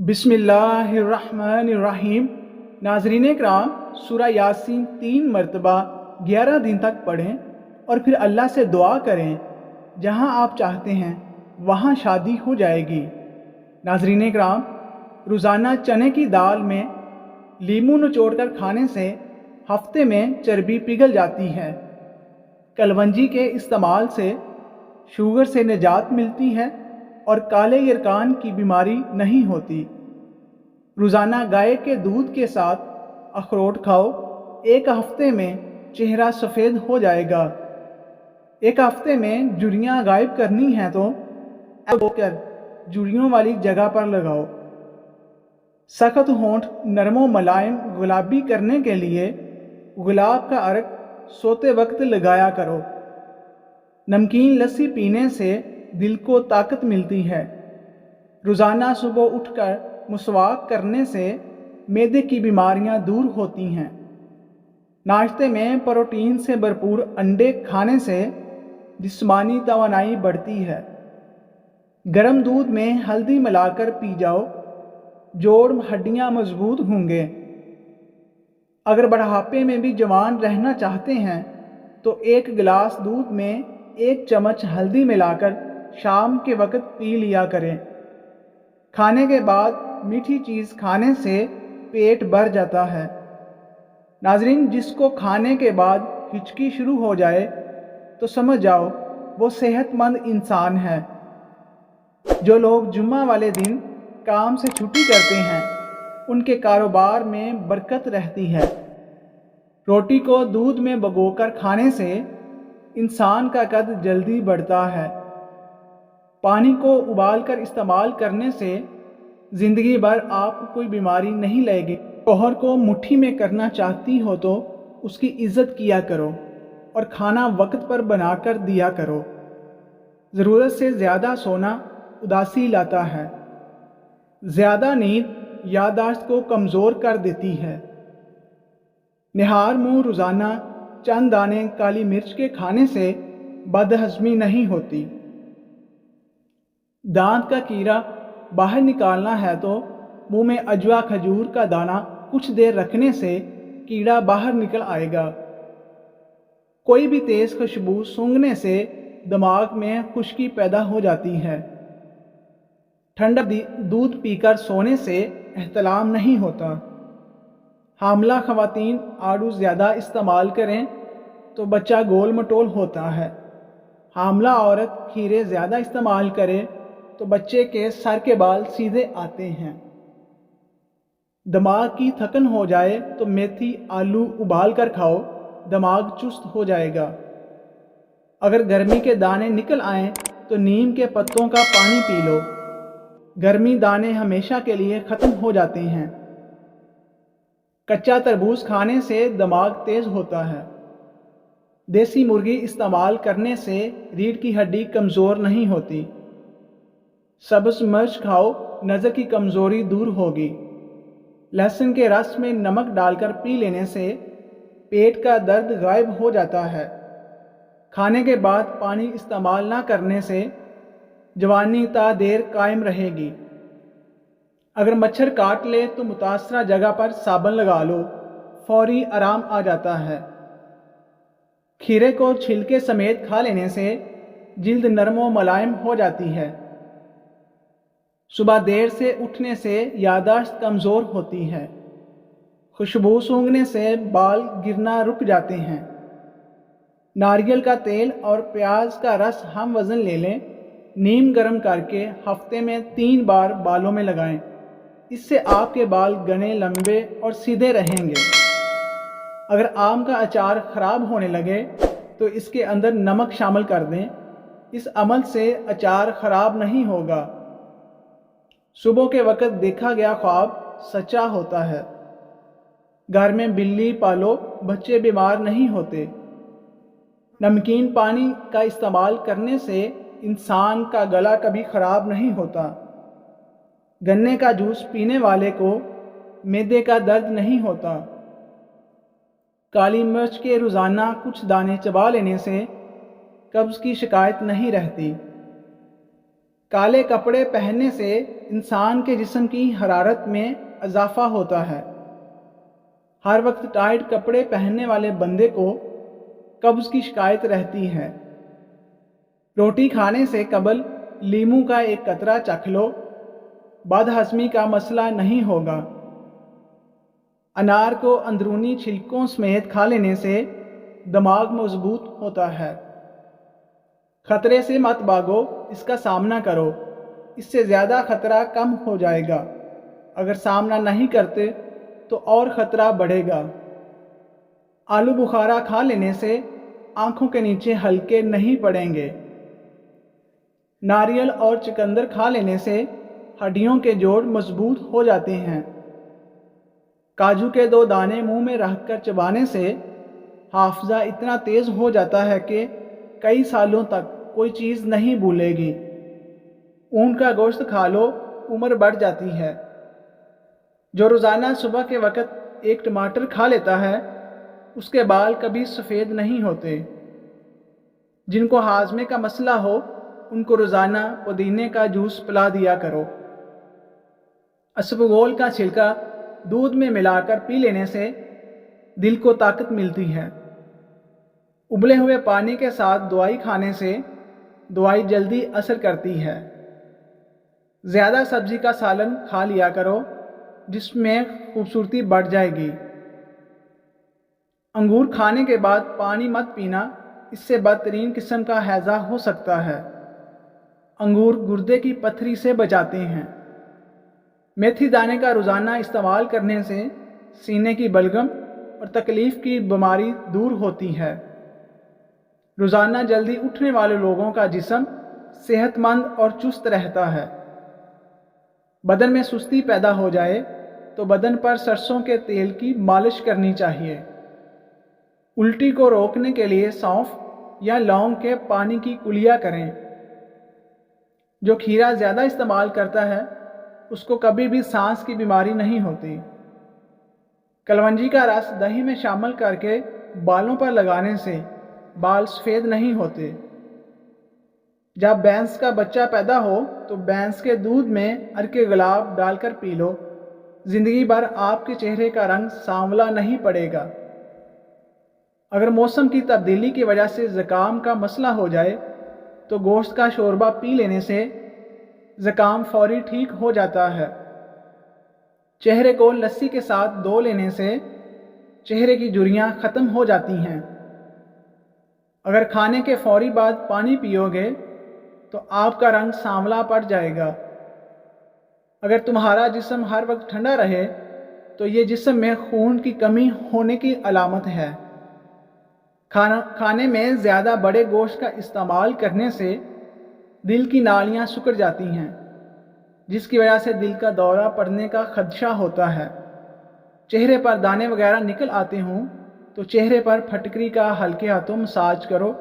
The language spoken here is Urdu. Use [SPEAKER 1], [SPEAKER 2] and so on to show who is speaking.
[SPEAKER 1] بسم اللہ الرحمن الرحیم۔ ناظرین کرام، سورہ یاسین 3 مرتبہ 11 دن تک پڑھیں اور پھر اللہ سے دعا کریں، جہاں آپ چاہتے ہیں وہاں شادی ہو جائے گی۔ ناظرین کرام، روزانہ چنے کی دال میں لیموں نچوڑ کر کھانے سے ہفتے میں چربی پگھل جاتی ہے۔ کلونجی کے استعمال سے شوگر سے نجات ملتی ہے اور کالے یرکان کی بیماری نہیں ہوتی۔ روزانہ گائے کے دودھ کے ساتھ اخروٹ کھاؤ، ایک ہفتے میں چہرہ سفید ہو جائے گا۔ ایک ہفتے میں جھریاں غائب کرنی ہیں تو ہو کر جھریوں والی جگہ پر لگاؤ۔ سخت ہونٹ نرم و ملائم گلابی کرنے کے لیے گلاب کا عرق سوتے وقت لگایا کرو۔ نمکین لسی پینے سے دل کو طاقت ملتی ہے۔ روزانہ صبح اٹھ کر مسواک کرنے سے معدے کی بیماریاں دور ہوتی ہیں۔ ناشتے میں پروٹین سے بھرپور انڈے کھانے سے جسمانی توانائی بڑھتی ہے۔ گرم دودھ میں ہلدی ملا کر پی جاؤ، جوڑ ہڈیاں مضبوط ہوں گے۔ اگر بڑھاپے میں بھی جوان رہنا چاہتے ہیں تو ایک گلاس دودھ میں 1 چمچ ہلدی ملا کر شام کے وقت پی لیا کریں۔ کھانے کے بعد میٹھی چیز کھانے سے پیٹ بھر جاتا ہے۔ ناظرین، جس کو کھانے کے بعد ہچکی شروع ہو جائے تو سمجھ جاؤ وہ صحت مند انسان ہے۔ جو لوگ جمعہ والے دن کام سے چھٹی کرتے ہیں ان کے کاروبار میں برکت رہتی ہے۔ روٹی کو دودھ میں بھگو کر کھانے سے انسان کا قد جلدی بڑھتا ہے۔ پانی کو ابال کر استعمال کرنے سے زندگی بھر آپ کو کوئی بیماری نہیں لگے گی۔ شوہر کو مٹھی میں کرنا چاہتی ہو تو اس کی عزت کیا کرو اور کھانا وقت پر بنا کر دیا کرو۔ ضرورت سے زیادہ سونا اداسی لاتا ہے۔ زیادہ نیند یادداشت کو کمزور کر دیتی ہے۔ نہار منہ روزانہ چند دانے کالی مرچ کے کھانے سے بد ہضمی نہیں ہوتی۔ دانت کا کیڑا باہر نکالنا ہے تو منہ میں اجوا کھجور کا دانہ کچھ دیر رکھنے سے کیڑا باہر نکل آئے گا۔ کوئی بھی تیز خوشبو سونگھنے سے دماغ میں خشکی پیدا ہو جاتی ہے۔ ٹھنڈا دودھ پی کر سونے سے احتلام نہیں ہوتا۔ حاملہ خواتین آڑو زیادہ استعمال کریں تو بچہ گول مٹول ہوتا ہے۔ حاملہ عورت کھیرے زیادہ استعمال کرے تو بچے کے سر کے بال سیدھے آتے ہیں۔ دماغ کی تھکن ہو جائے تو میتھی آلو ابال کر کھاؤ، دماغ چست ہو جائے گا۔ اگر گرمی کے دانے نکل آئیں تو نیم کے پتوں کا پانی پی لو، گرمی دانے ہمیشہ کے لیے ختم ہو جاتے ہیں۔ کچا تربوز کھانے سے دماغ تیز ہوتا ہے۔ دیسی مرغی استعمال کرنے سے ریڑھ کی ہڈی کمزور نہیں ہوتی۔ سبز مرچ کھاؤ، نظر کی کمزوری دور ہوگی۔ لہسن کے رس میں نمک ڈال کر پی لینے سے پیٹ کا درد غائب ہو جاتا ہے۔ کھانے کے بعد پانی استعمال نہ کرنے سے جوانی تا دیر قائم رہے گی۔ اگر مچھر کاٹ لے تو متاثرہ جگہ پر صابن لگا لو، فوری آرام آ جاتا ہے۔ کھیرے کو چھلکے سمیت کھا لینے سے جلد نرم و ملائم ہو جاتی ہے۔ صبح دیر سے اٹھنے سے یادداشت کمزور ہوتی ہے۔ خوشبو سونگھنے سے بال گرنا رک جاتے ہیں۔ ناریل کا تیل اور پیاز کا رس ہم وزن لے لیں، نیم گرم کر کے ہفتے میں 3 بار بالوں میں لگائیں۔ اس سے آپ کے بال گھنے، لمبے اور سیدھے رہیں گے۔ اگر آم کا اچار خراب ہونے لگے تو اس کے اندر نمک شامل کر دیں، اس عمل سے اچار خراب نہیں ہوگا۔ صبح کے وقت دیکھا گیا خواب سچا ہوتا ہے۔ گھر میں بلی پالو، بچے بیمار نہیں ہوتے۔ نمکین پانی کا استعمال کرنے سے انسان کا گلا کبھی خراب نہیں ہوتا۔ گنے کا جوس پینے والے کو معدے کا درد نہیں ہوتا۔ کالی مرچ کے روزانہ کچھ دانے چبا لینے سے قبض کی شکایت نہیں رہتی۔ کالے کپڑے پہننے سے انسان کے جسم کی حرارت میں اضافہ ہوتا ہے۔ ہر وقت ٹائٹ کپڑے پہننے والے بندے کو قبض کی شکایت رہتی ہے۔ روٹی کھانے سے قبل لیموں کا ایک قطرہ چکھ لو، بد ہضمی کا مسئلہ نہیں ہوگا۔ انار کو اندرونی چھلکوں سمیت کھا لینے سے دماغ مضبوط ہوتا ہے۔ خطرے سے مت بھاگو، اس کا سامنا کرو، اس سے زیادہ خطرہ کم ہو جائے گا۔ اگر سامنا نہیں کرتے تو اور خطرہ بڑھے گا۔ آلو بخارا کھا لینے سے آنکھوں کے نیچے ہلکے نہیں پڑیں گے۔ ناریل اور چقندر کھا لینے سے ہڈیوں کے جوڑ مضبوط ہو جاتے ہیں۔ کاجو کے 2 دانے منہ میں رکھ کر چبانے سے حافظہ اتنا تیز ہو جاتا ہے کہ کئی سالوں تک کوئی چیز نہیں بھولے گی۔ اونٹ کا گوشت کھا لو، عمر بڑھ جاتی ہے۔ جو روزانہ صبح کے وقت ایک ٹماٹر کھا لیتا ہے اس کے بال کبھی سفید نہیں ہوتے۔ جن کو ہاضمے کا مسئلہ ہو ان کو روزانہ پودینے کا جوس پلا دیا کرو۔ اسپغول کا چھلکا دودھ میں ملا کر پی لینے سے دل کو طاقت ملتی ہے۔ ابلے ہوئے پانی کے ساتھ دوائی کھانے سے دوائی جلدی اثر کرتی ہے۔ زیادہ سبزی کا سالن کھا لیا کرو، جس میں خوبصورتی بڑھ جائے گی۔ انگور کھانے کے بعد پانی مت پینا، اس سے بدترین قسم کا ہیضہ ہو سکتا ہے۔ انگور گردے کی پتھری سے بچاتے ہیں۔ میتھی دانے کا روزانہ استعمال کرنے سے سینے کی بلغم اور تکلیف کی بیماری دور ہوتی ہے۔ روزانہ جلدی اٹھنے والے لوگوں کا جسم صحت مند اور چست رہتا ہے۔ بدن میں سستی پیدا ہو جائے تو بدن پر سرسوں کے تیل کی مالش کرنی چاہیے۔ الٹی کو روکنے کے لیے سونف یا لونگ کے پانی کی کلیا کریں۔ جو کھیرا زیادہ استعمال کرتا ہے اس کو کبھی بھی سانس کی بیماری نہیں ہوتی۔ کلونجی کا رس دہی میں شامل کر کے بالوں پر لگانے سے بال سفید نہیں ہوتے۔ جب بھینس کا بچہ پیدا ہو تو بھینس کے دودھ میں عرق گلاب ڈال کر پی لو، زندگی بھر آپ کے چہرے کا رنگ سانولا نہیں پڑے گا۔ اگر موسم کی تبدیلی کی وجہ سے زکام کا مسئلہ ہو جائے تو گوشت کا شوربہ پی لینے سے زکام فوری ٹھیک ہو جاتا ہے۔ چہرے کو لسی کے ساتھ دھو لینے سے چہرے کی جھریاں ختم ہو جاتی ہیں۔ اگر کھانے کے فوری بعد پانی پیو گے تو آپ کا رنگ سانولا پڑ جائے گا۔ اگر تمہارا جسم ہر وقت ٹھنڈا رہے تو یہ جسم میں خون کی کمی ہونے کی علامت ہے۔ کھانے میں زیادہ بڑے گوشت کا استعمال کرنے سے دل کی نالیاں سکڑ جاتی ہیں، جس کی وجہ سے دل کا دورہ پڑنے کا خدشہ ہوتا ہے۔ چہرے پر دانے وغیرہ نکل آتے ہوں تو چہرے پر پھٹکری کا ہلکے ہاتھوں مساج کرو